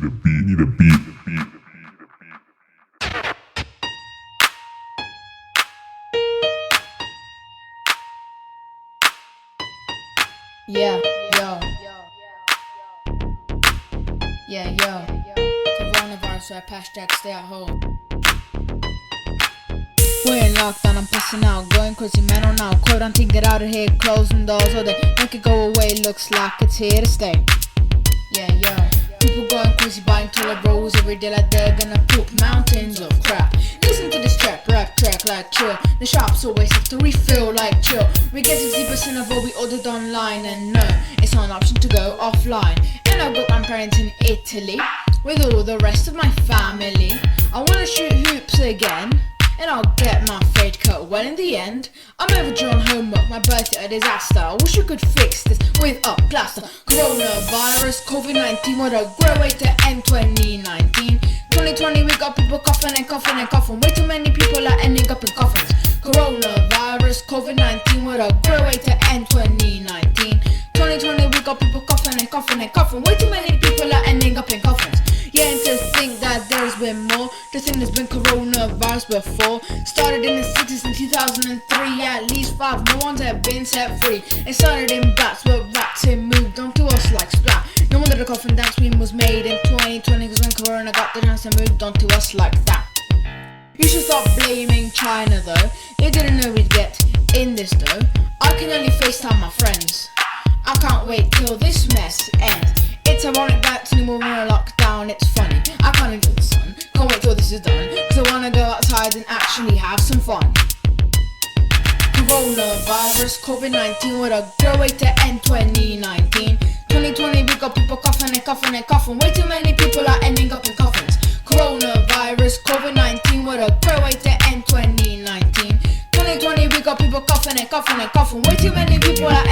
need a beat. Yeah, yo. Yeah, yo. Coronavirus rap, hashtag stay at home. We're in lockdown, I'm passing out, going crazy man on now. Quarantine, get out of here, closing doors all day. Make it go away, looks like it's here to stay. Yeah, yo. People going crazy, buying toilet rolls every day like they're gonna poop mountains of crap. Listen to this trap, rap track like chill. The shops always have to refill like chill. We get 60% of what we ordered online, and no, it's not an option to go offline. And I've got grandparents in Italy with all the rest of my family. I wanna shoot hoops again, and I'll get my fade cut. Well, in the end, I'm overdue on homework, my birthday a disaster. I wish you could fix this with a plaster. Coronavirus, COVID-19, what a great way to end 2019. 2020, we got people coughing and coughing and coughing. Way too many people are ending up in coffins. Coronavirus, COVID-19, what a great way to end 2019. 2020, we got people coughing and coughing and coughing. Way too many people are ending up in coffins. Yeah, and to think that there's been more, to think there's been coronavirus before. Started in the 60s in 2003, at least 5, no one's ever been set free. It started in bats, but rats it moved onto us like splat. No wonder the coffin dance meme was made in 2020, cause when corona got the dance and moved onto us like that. You should stop blaming China though, they didn't know we'd get in this though. I can only FaceTime my friends, I can't wait till this mess ends. It's ironic that anymore we're in a lockdown, it's funny, I can't enjoy the sun, can't wait till this is done, cause I wanna go outside and actually have some fun. Coronavirus, COVID-19, what a great way to end 2019. 2020, we got people coughing and coughing and coughing, way too many people are ending up in coffins. Coronavirus, COVID-19, what a great way to end 2019. 2020, we got people coughing and coughing and coughing, way too many people are